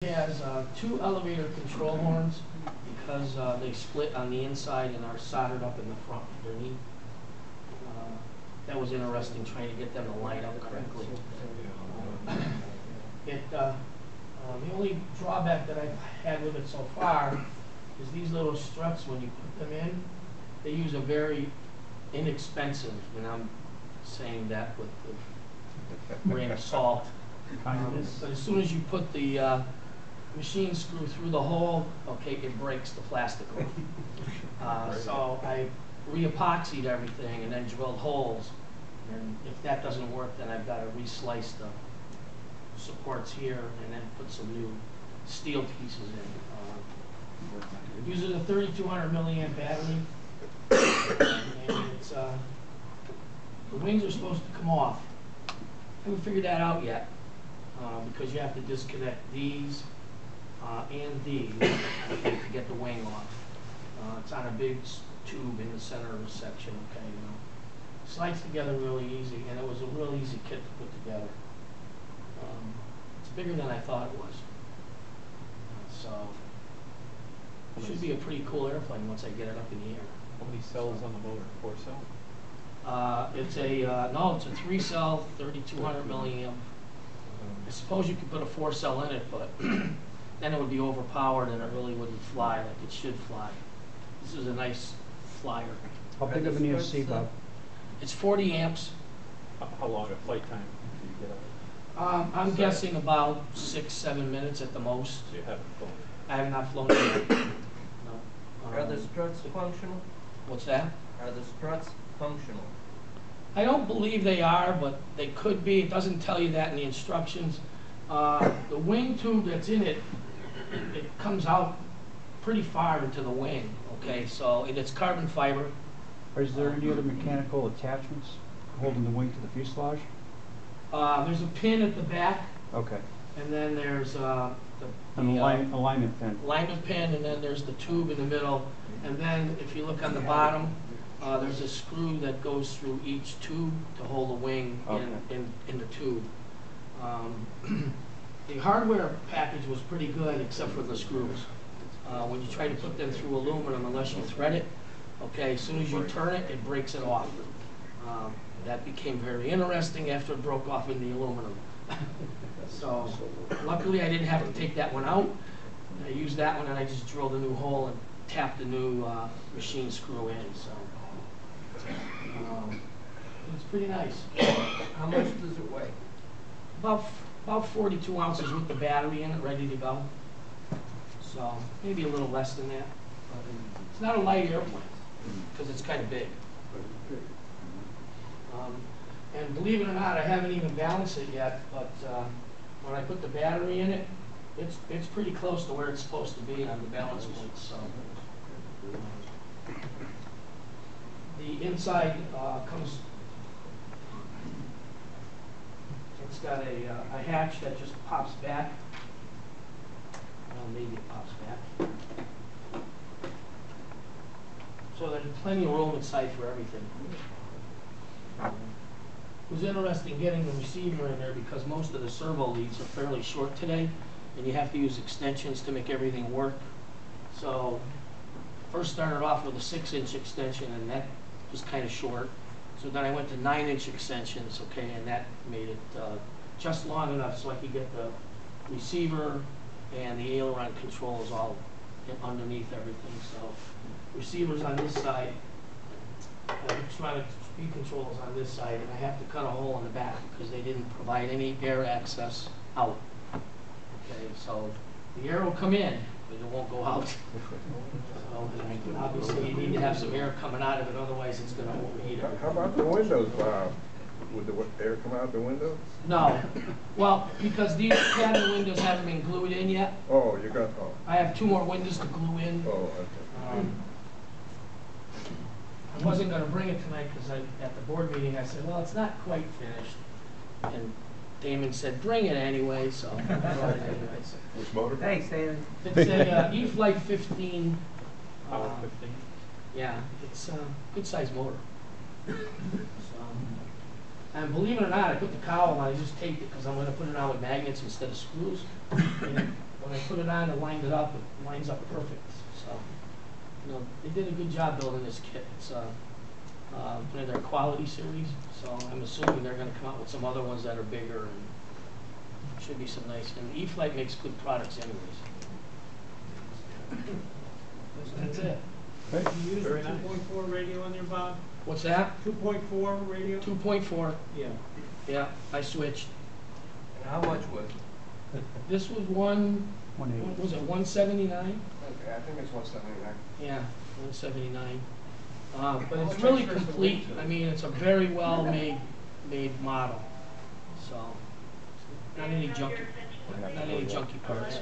It has two elevator control horns because they split on the inside and are soldered up in the front underneath. That was interesting, trying to get them to line up correctly. The only drawback that I've had with it so far is these little struts, when you put them in, they use a very inexpensive, and I'm saying that with a grain of salt. But as soon as you put the machine screw through the hole, okay, it breaks the plastic off. So I re-epoxied everything and then drilled holes. And if that doesn't work, then I've got to re-slice the supports here and then put some new steel pieces in. It uses a 3200 milliamp battery, and it's the wings are supposed to come off. I haven't figured that out yet because you have to disconnect these and these to get the wing off. It's on a big tube in the center of the section. Okay, slides together really easy, and it was a real easy kit to put together. It's bigger than I thought it was. So it should be a pretty cool airplane once I get it up in the air. How many cells on the motor? 4 cells? It's a no, it's a 3-cell, 3200 milliamp. I suppose you could put a 4-cell in it, but then it would be overpowered and it really wouldn't fly like it should fly. This is a nice flyer. How big of an ESC, Bob? It's 40 amps. How long a flight time do you get out of it? I'm guessing about 6-7 minutes at the most. So you haven't flown? I have not flown it yet. No. Are the struts functional? What's that? Are the struts functional? I don't believe they are, but they could be. It doesn't tell you that in the instructions. The wing tube that's in it, it comes out pretty far into the wing. Okay, so it's carbon fiber. Is there any other mechanical attachments holding the wing to the fuselage? There's a pin at the back. Okay. And then there's the alignment pin. Alignment pin, and then there's the tube in the middle. And then if you look on the bottom, there's a screw that goes through each tube to hold the wing in the tube. The hardware package was pretty good except for the screws. When you try to put them through aluminum, unless you thread it, okay, as soon as you turn it, it breaks it off. That became very interesting after it broke off in the aluminum. So luckily I didn't have to take that one out. I used that one and I just drilled a new hole and tapped the new machine screw in. So it's pretty nice. How much does it weigh? About 42 ounces with the battery in it, ready to go. So maybe a little less than that. But it's not a light airplane because it's kind of big. And believe it or not, I haven't even balanced it yet, but when I put the battery in it, it's pretty close to where it's supposed to be on the balance point. So the inside comes, it's got a hatch that just pops back. Well, maybe it pops back. So there's plenty of room inside for everything. It was interesting getting the receiver in there because most of the servo leads are fairly short today, and you have to use extensions to make everything work. So first started off with a 6-inch extension, and that was kind of short. So then I went to 9-inch extensions, okay, and that made it just long enough so I could get the receiver and the aileron controls all underneath everything. So receivers on this side, electronic speed controls on this side, and I have to cut a hole in the back because they didn't provide any air access out. Okay, so the air will come in, but it won't go out. So obviously you need to have some air coming out of it, otherwise it's going to overheat it. How about the windows, Bob? Would the air come out the windows? No. Well, because these cabin windows haven't been glued in yet. Oh, you got, oh. I have 2 more windows to glue in. Oh, okay. I wasn't going to bring it tonight because at the board meeting I said, well, it's not quite finished. And Damon said, bring it anyway, so I brought it anyways. Which motor? Thanks, Damon. It's a E-flite 15. Power 15? Yeah, it's a good-sized motor. And believe it or not, I put the cowl on, I just taped it because I'm going to put it on with magnets instead of screws. And when I put it on and lined it up, it lines up perfect, so. You know, they did a good job building this kit. It's, one of their quality series, so I'm assuming they're gonna come out with some other ones that are bigger and should be some nice, and E-flite makes good products anyways. That's it. Okay. You use Very the nice. 2.4 radio on there, Bob? What's that? 2.4 radio? 2.4, Yeah. yeah, I switched. And how much was it? This was one, 180. what was it, 179? Okay, I think it's 179. Yeah, 179. But How it's much really extra is the complete. weight to it? I mean, it's a very well made model. So, not any junky parts.